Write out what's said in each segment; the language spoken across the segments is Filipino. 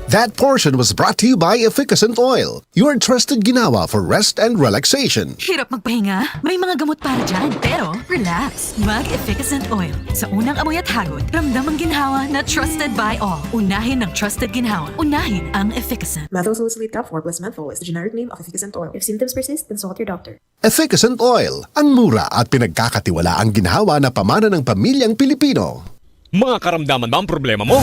That portion was brought to you by Efficacent Oil, your trusted ginawa for rest and relaxation. Hirap magpahinga? May mga gamot para dyan. Pero, relax. Mag-Efficacent Oil. Sa unang amoy at hagod, ramdam ang ginhawa na trusted by all. Unahin ng trusted ginhawa. Unahin ang Efficacent. Methyl salicylate cap 4 plus menthol is the generic name of Efficacent Oil. If symptoms persist, consult your doctor. Efficacent Oil, ang mura at pinagkakatiwalaang ginhawa na pamana ng pamilyang Pilipino. Mga karamdaman ba ang problema mo?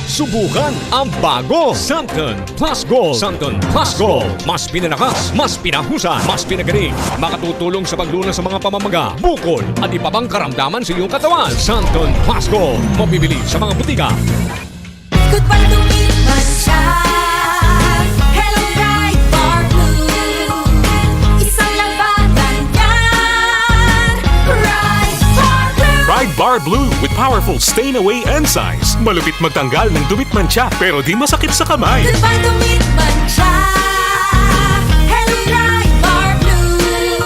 Subukan ang bago Santon Plus Gold. Santon Plus Gold. Mas pinanakas, mas pinahusan, mas pinagaling. Makatutulong sa paglunas sa mga pamamaga, bukol at iba pang karamdaman sa iyong katawan. Santon Plus Gold. Mabibili sa mga butika. Ikot pa lumipas siya. Hello, Bright Bar Blue. Isang labanan yan. Bright Bar Blue. Pride Bar Blue with powerful stain-away enzymes. Malupit magtanggal ng dumit mancha pero di masakit sa kamay. Ikot pa lumipas siya. Hello, Bright Bar Blue.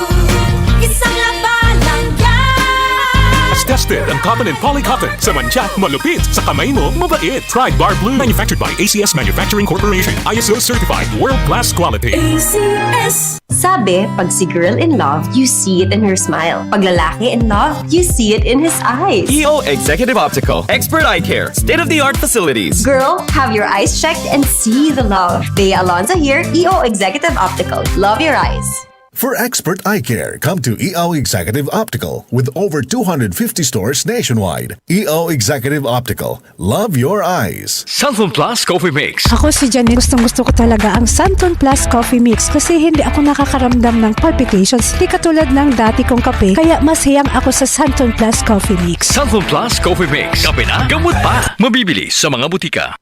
Isang labanan yan. As tested ang cotton and polycotton. Sa mancha, malupit. Sa kamay mo, mabait. Pride Bar Blue. Manufactured by ACS Manufacturing Corporation. ISO certified. World-class quality. ACS. Sabi, pag si girl in love, you see it in her smile. Pag lalaki in love, you see it in his eyes. EO Executive Optical. Expert eye care. State-of-the-art facilities. Girl, have your eyes checked and see the love. Bea Alonzo here, EO Executive Optical. Love your eyes. For expert eye care, come to EO Executive Optical with over 250 stores nationwide. EO Executive Optical. Love your eyes. Santon Plus Coffee Mix. Ako si Janine, gustong-gusto ko talaga ang Santon Plus Coffee Mix kasi hindi ako nakakaramdam ng palpitations. Hindi katulad ng dati kong kape, kaya mas hiyang ako sa Santon Plus Coffee Mix. Santon Plus Coffee Mix. Kape na, gamot pa. Mabibili sa mga butika.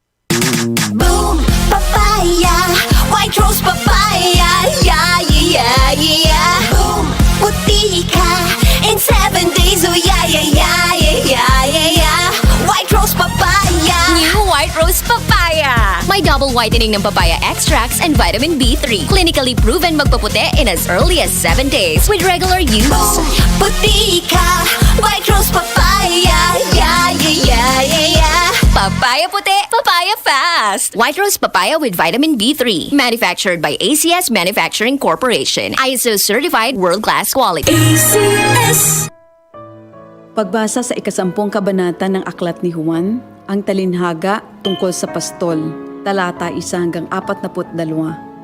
Boom, papaya, white rose papaya, yeah, yeah, yeah. Boom, puti ka in 7 days, oh yeah, yeah, yeah, yeah, yeah, yeah. White rose papaya. New White Rose Papaya. May double whitening ng papaya extracts and vitamin B3. Clinically proven magpaputi in as early as 7 days with regular use. Boom, puti ka, white rose papaya, yeah, yeah, yeah, yeah, yeah. Papaya puti, papaya fast. White Rose Papaya with vitamin B3. Manufactured by ACS Manufacturing Corporation. ISO certified world-class quality. ACS. Pagbasa sa 10 kabanata ng Aklat ni Juan, ang talinhaga tungkol sa pastol, talata 1 hanggang 42.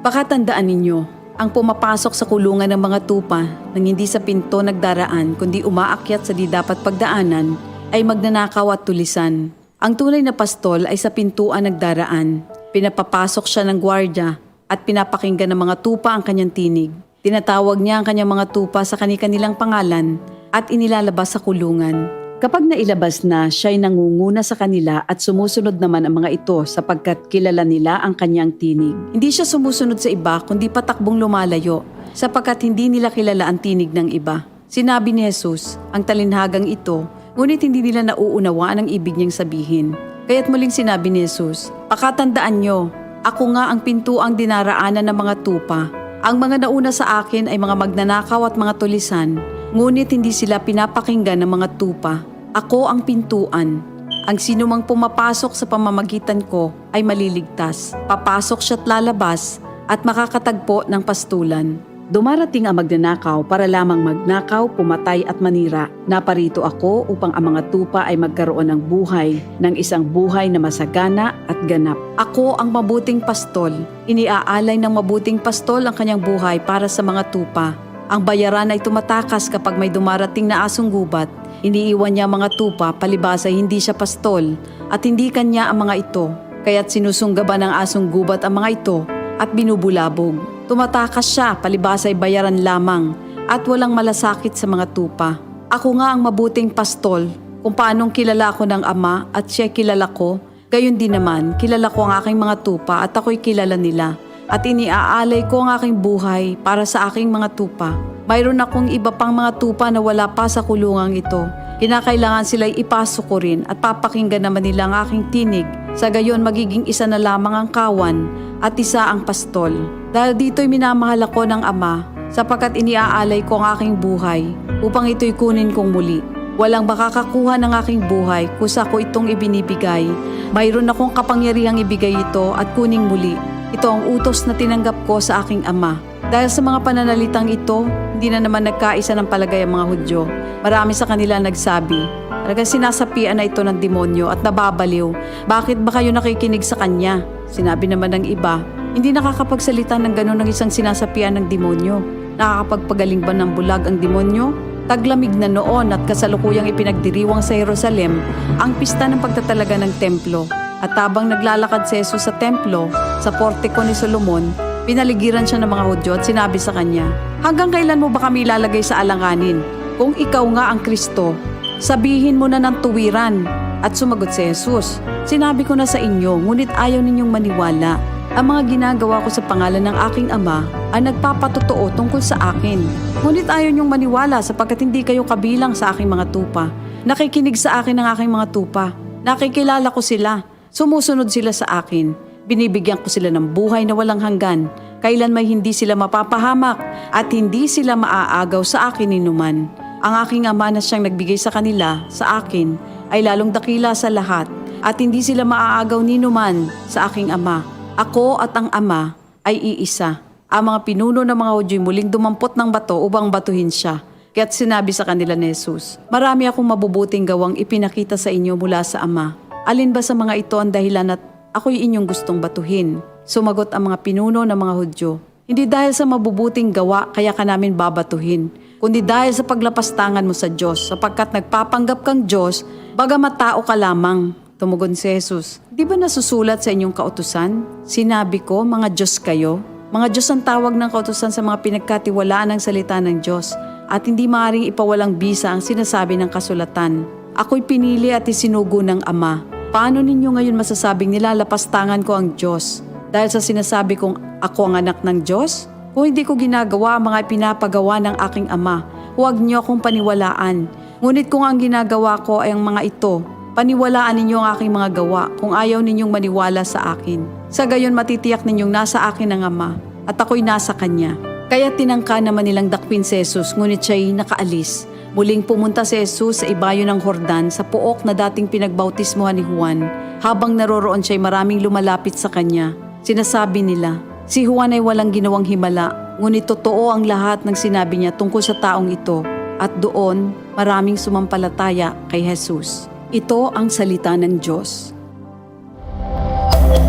Pakatandaan ninyo, ang pumapasok sa kulungan ng mga tupa nang hindi sa pinto nagdaraan kundi umaakyat sa di dapat pagdaanan ay magnanakaw at tulisan. Ang tunay na pastol ay sa pintuan nagdaraan. Pinapapasok siya ng gwardya at pinapakinggan ng mga tupa ang kanyang tinig. Tinatawag niya ang kanyang mga tupa sa kanilang pangalan at inilalabas sa kulungan. Kapag nailabas na, siya'y nangunguna sa kanila at sumusunod naman ang mga ito sapagkat kilala nila ang kanyang tinig. Hindi siya sumusunod sa iba kundi patakbong lumalayo sapagkat hindi nila kilala ang tinig ng iba. Sinabi ni Jesus, ang talinhagang ito, ngunit hindi nila nauunawaan ang ibig niyang sabihin. Kaya't muling sinabi ni Jesus, pakatandaan nyo, ako nga ang pintuang dinaraanan ng mga tupa. Ang mga nauna sa akin ay mga magnanakaw at mga tulisan, ngunit hindi sila pinapakinggan ng mga tupa. Ako ang pintuan. Ang sinumang pumapasok sa pamamagitan ko ay maliligtas. Papasok siya't lalabas at makakatagpo ng pastulan. Dumarating ang magnanakaw para lamang magnakaw, pumatay at manira. Naparito ako upang ang mga tupa ay magkaroon ng buhay, ng isang buhay na masagana at ganap. Ako ang mabuting pastol. Iniaalay ng mabuting pastol ang kanyang buhay para sa mga tupa. Ang bayaran ay tumatakas kapag may dumarating na asong gubat. Iniiwan niya ang mga tupa palibas ay hindi siya pastol at hindi kanya ang mga ito. Kaya't sinusunggaban ng asong gubat ang mga ito at binubulabog. Tumatakas siya, palibas ay bayaran lamang at walang malasakit sa mga tupa. Ako nga ang mabuting pastol, kung paanong kilala ko ng Ama at siya kilala ko, gayon din naman kilala ko ang aking mga tupa at ako'y kilala nila. At iniaalay ko ang aking buhay para sa aking mga tupa. Mayroon akong iba pang mga tupa na wala pa sa kulungang ito. Kinakailangan sila'y ipasok ko rin at papakinggan naman nila ang aking tinig. Sa gayon magiging isa na lamang ang kawan at isa ang pastol. Dahil dito'y minamahal ako ng Ama sapagkat iniaalay ko ang aking buhay upang ito'y kunin kong muli. Walang makakakuha ng aking buhay kung sa ko itong ibinibigay. Mayroon akong kapangyarihang ibigay ito at kuning muli. Ito ang utos na tinanggap ko sa aking Ama. Dahil sa mga pananalitang ito, hindi na naman nagkaisa ng palagay ang mga Hudyo. Marami sa kanila nagsabi, talagang sinasapian na ito ng demonyo at nababaliw. Bakit ba kayo nakikinig sa kanya? Sinabi naman ng iba, hindi nakakapagsalita ng gano'n ng isang sinasapian ng demonyo. Nakakapagpagaling ba ng bulag ang demonyo? Taglamig na noon at kasalukuyang ipinagdiriwang sa Jerusalem ang pista ng pagtatalaga ng templo. At habang naglalakad si Jesus sa templo, sa portiko ni Solomon, pinaligiran siya ng mga Hudyo at sinabi sa kanya, hanggang kailan mo ba kami ilalagay sa alanganin? Kung ikaw nga ang Kristo, sabihin mo na ng tuwiran. At sumagot si Jesus, sinabi ko na sa inyo, ngunit ayaw ninyong maniwala. Ang mga ginagawa ko sa pangalan ng aking Ama ay nagpapatotoo tungkol sa akin. Ngunit ayaw niyong maniwala sapagkat hindi kayo kabilang sa aking mga tupa. Nakikinig sa akin ang aking mga tupa. Nakikilala ko sila. Sumusunod sila sa akin. Binibigyan ko sila ng buhay na walang hanggan. Kailan may hindi sila mapapahamak at hindi sila maaagaw sa akin ninuman. Ang aking Ama na siyang nagbigay sa kanila, sa akin, ay lalong dakila sa lahat at hindi sila maaagaw ninuman sa aking Ama. Ako at ang Ama ay iisa. Ang mga pinuno ng mga Hudyo muling dumampot ng bato upang batuhin siya. Kaya't sinabi sa kanila ni Jesus, marami akong mabubuting gawang ipinakita sa inyo mula sa Ama. Alin ba sa mga ito ang dahilan at ako'y inyong gustong batuhin? Sumagot ang mga pinuno ng mga Hudyo, hindi dahil sa mabubuting gawa kaya ka namin babatuhin, kundi dahil sa paglapastangan mo sa Diyos, sapagkat nagpapanggap kang Diyos, bagamat tao ka lamang. Tumugon si Jesus, di ba nasusulat sa inyong kautusan? Sinabi ko, mga Diyos kayo. Mga Diyos ang tawag ng kautusan sa mga pinagkatiwalaan ng salita ng Diyos at hindi maaaring ipawalang bisa ang sinasabi ng kasulatan. Ako'y pinili at isinugo ng Ama. Paano ninyo ngayon masasabing nilalapastangan ko ang Diyos? Dahil sa sinasabi kong ako ang anak ng Diyos? Kung hindi ko ginagawa ang mga pinapagawa ng aking Ama, huwag niyo akong paniwalaan. Ngunit kung ang ginagawa ko ay ang mga ito, paniwalaan ninyo ang aking mga gawa kung ayaw ninyong maniwala sa akin. Sa gayon matitiyak ninyong nasa akin ang Ama at ako'y nasa Kanya. Kaya tinangka naman nilang dakwin si Jesus ngunit siya'y nakaalis. Muling pumunta si Jesus sa ibayo ng Jordan sa pook na dating pinagbautismohan ni Juan. Habang naroroon siya'y maraming lumalapit sa Kanya. Sinasabi nila, si Juan ay walang ginawang himala, ngunit totoo ang lahat ng sinabi niya tungkol sa taong ito. At doon, maraming sumampalataya kay Jesus. Ito ang salita ng Diyos.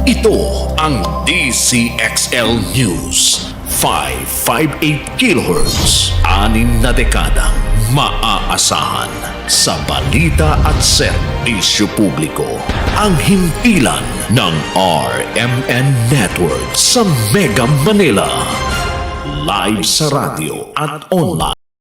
Ito ang DCXL News. 558 kHz. 6 na dekadang maaasahan sa balita at serbisyo publiko. Ang himpilan ng RMN Network sa Mega Manila. Live sa radyo at online.